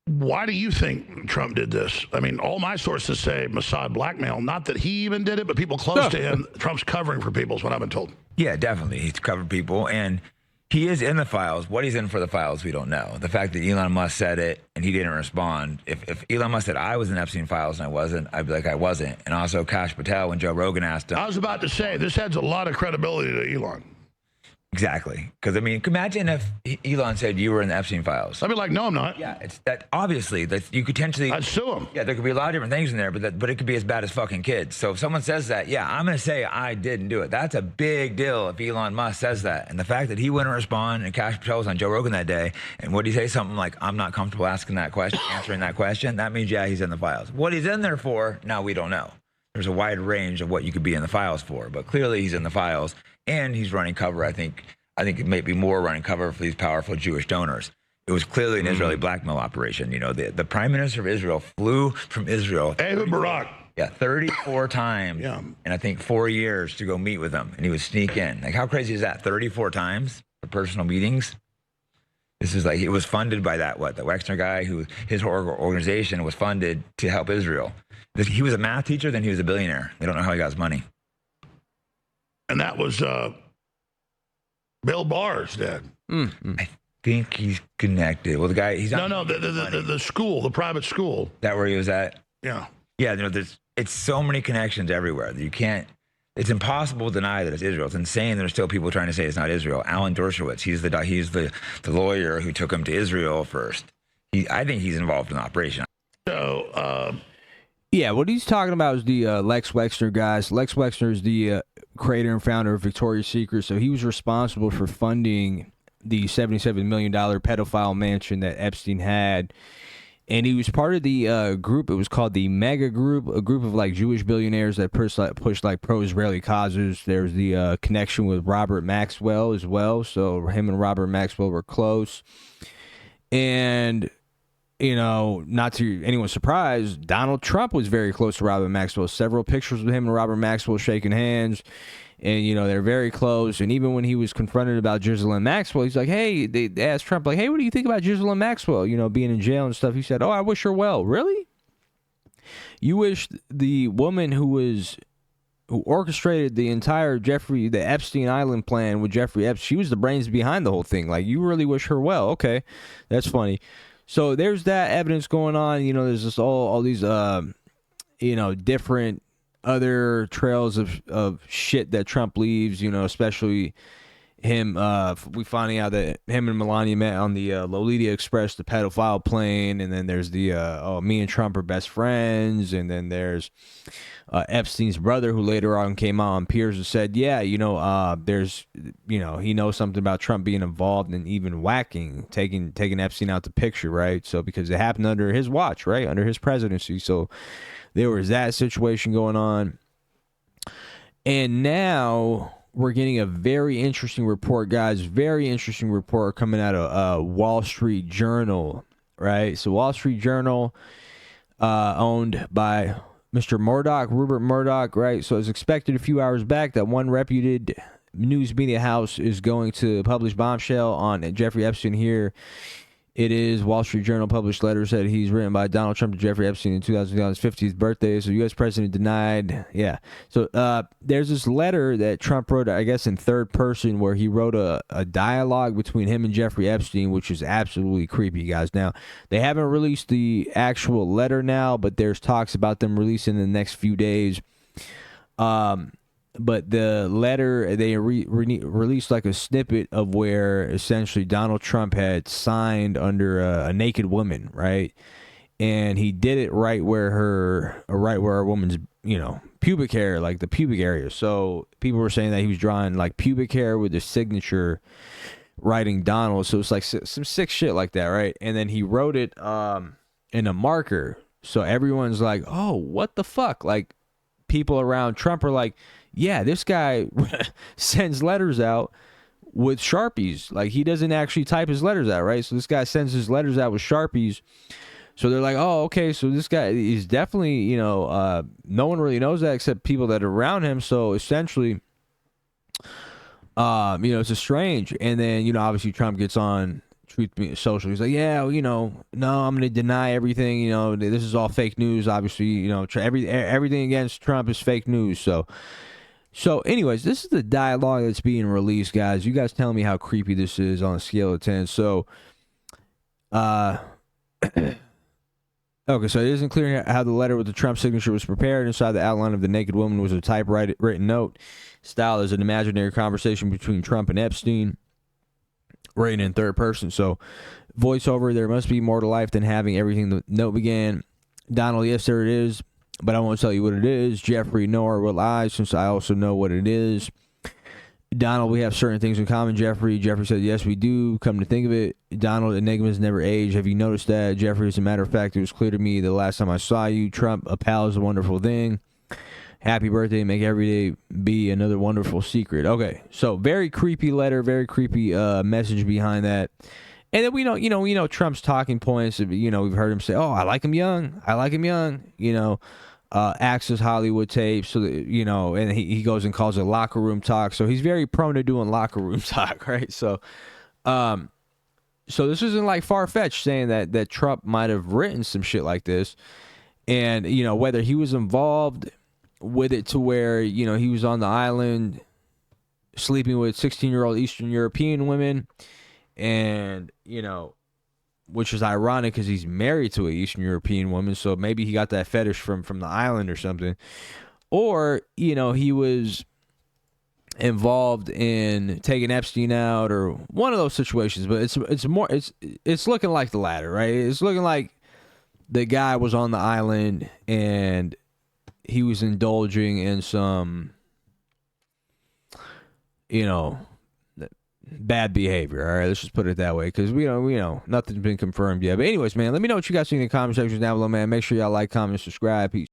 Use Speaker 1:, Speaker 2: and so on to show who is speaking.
Speaker 1: why do you think Trump did this? I mean, all my sources say Mossad blackmail. Not that he even did it, but people close to him. Trump's covering for people is what I've been told.
Speaker 2: Yeah, definitely. He's covered people, and he is in the files. What he's in for the files, we don't know. The fact that Elon Musk said it and he didn't respond. If Elon Musk said I was in Epstein files and I wasn't, I'd be like, I wasn't. And also Kash Patel, when Joe Rogan asked him.
Speaker 1: I was about to say, this adds a lot of credibility to Elon.
Speaker 2: Exactly. Because, I mean, imagine if Elon said you were in the Epstein files.
Speaker 1: I'd be like, no, I'm not.
Speaker 2: Yeah, it's that obviously that you could potentially.
Speaker 1: I'd sue him.
Speaker 2: Yeah, there could be a lot of different things in there, but it could be as bad as fucking kids. So if someone says that, yeah, I'm going to say I didn't do it. That's a big deal if Elon Musk says that. And the fact that he wouldn't respond and Kash Patel was on Joe Rogan that day, and would he say something like, I'm not comfortable asking that question, answering that question, that means, yeah, he's in the files. What he's in there for, now we don't know. There's a wide range of what you could be in the files for, but clearly he's in the files, and he's running cover, I think it may be more running cover for these powerful Jewish donors. It was clearly an Israeli blackmail operation. You know, the prime minister of Israel flew from Israel.
Speaker 1: Ehud Barak.
Speaker 2: Yeah, 34 times in I think 4 years to go meet with him, and he would sneak in. Like, how crazy is that? 34 times for personal meetings. This is like, it was funded by the Wexner guy who his organization was funded to help Israel. He was a math teacher, then he was a billionaire. They don't know how he got his money.
Speaker 1: And that was Bill Barr's dad.
Speaker 2: I think he's connected. Well, the guy, he's not.
Speaker 1: No, the school, the private school.
Speaker 2: That where he was at?
Speaker 1: Yeah.
Speaker 2: Yeah, you know, it's so many connections everywhere. You can't, it's impossible to deny that it's Israel. It's insane there's still people trying to say it's not Israel. Alan Dershowitz, he's the lawyer who took him to Israel first. I think he's involved in the operation.
Speaker 1: So,
Speaker 3: yeah, what he's talking about is the Lex Wexner guys. Lex Wexner is the creator and founder of Victoria's Secret, so he was responsible for funding the $77 million pedophile mansion that Epstein had. And he was part of the group. It was called the Mega Group, a group of like Jewish billionaires that pushed like pro-Israeli causes. There's the connection with Robert Maxwell as well. So him and Robert Maxwell were close. And, you know, not to anyone's surprise, Donald Trump was very close to Robert Maxwell. Several pictures with him and Robert Maxwell shaking hands. And, you know, they're very close. And even when he was confronted about Ghislaine Maxwell, he's like, hey, they asked Trump, like, hey, what do you think about Ghislaine Maxwell, you know, being in jail and stuff? He said, oh, I wish her well. Really? You wish the woman who orchestrated the entire the Epstein Island plan with Jeffrey Epstein, she was the brains behind the whole thing. Like, you really wish her well. Okay, that's funny. So there's that evidence going on. You know, there's just all these, you know, different other trails of shit that Trump leaves, you know, especially him, we finding out that him and Melania met on the Lolita Express, the pedophile plane, and then there's the, me and Trump are best friends, and then there's Epstein's brother, who later on came out on Piers and said, yeah, you know, there's, you know, he knows something about Trump being involved in even whacking, taking Epstein out the picture, right? So, because it happened under his watch, right, under his presidency, so there was that situation going on. And now we're getting a very interesting report, guys. Very interesting report coming out of Wall Street Journal, right? So Wall Street Journal, owned by Mr. Murdoch, Rupert Murdoch, right? So it's expected a few hours back that one reputed news media house is going to publish bombshell on Jeffrey Epstein here. It is Wall Street Journal published letter said he's written by Donald Trump to Jeffrey Epstein in 2000, his 50th birthday. So U.S. president denied. Yeah. So there's this letter that Trump wrote, I guess, in third person, where he wrote a dialogue between him and Jeffrey Epstein, which is absolutely creepy, guys. Now, they haven't released the actual letter now, but there's talks about them releasing in the next few days. But the letter, they released like a snippet of where essentially Donald Trump had signed under a naked woman, right? And he did it right where a woman's, you know, pubic hair, like the pubic area. So people were saying that he was drawing like pubic hair with the signature writing Donald. So it's like some sick shit like that, right? And then he wrote it in a marker. So everyone's like, oh, what the fuck? Like, people around Trump are like, yeah, this guy sends letters out with Sharpies. Like, he doesn't actually type his letters out, right? So this guy sends his letters out with Sharpies. So they're like, oh, okay, so this guy is definitely, you know, no one really knows that except people that are around him. So essentially, you know, it's a strange. And then, you know, obviously Trump gets on Truth Social. He's like, yeah, no, I'm going to deny everything. This is all fake news. Obviously, everything against Trump is fake news. So, anyways, this is the dialogue that's being released, guys. You guys tell me how creepy this is on a scale of 10. So, okay, so it isn't clear how the letter with the Trump signature was prepared. Inside the outline of the naked woman was a typewritten note. Style is an imaginary conversation between Trump and Epstein, written in third person. So, voiceover, there must be more to life than having everything the note began. Donald, yes, there it is, but I won't tell you what it is. Jeffrey, nor will I, since I also know what it is. Donald, we have certain things in common, Jeffrey. Jeffrey said, yes, we do. Come to think of it, Donald, enigmas never age. Have you noticed that? Jeffrey, as a matter of fact, it was clear to me the last time I saw you. Trump, a pal is a wonderful thing. Happy birthday. Make every day be another wonderful secret. Okay, so very creepy letter, very creepy message behind that. And then we know Trump's talking points. We've heard him say, "Oh, I like him young. I like him young." Access Hollywood tapes. So that, and he goes and calls it locker room talk. So he's very prone to doing locker room talk, right? So, so this isn't like far-fetched saying that Trump might have written some shit like this, and whether he was involved with it to where he was on the island sleeping with 16-year-old Eastern European women, and which is ironic because he's married to an Eastern European woman, so maybe he got that fetish from the island or something, or he was involved in taking Epstein out or one of those situations. But it's looking like the latter, right? It's looking like the guy was on the island and he was indulging in some, bad behavior. All right, let's just put it that way, because we know nothing's been confirmed yet. But anyways, man, let me know what you guys think in the comment section down below, man. Make sure y'all like, comment, subscribe. Peace.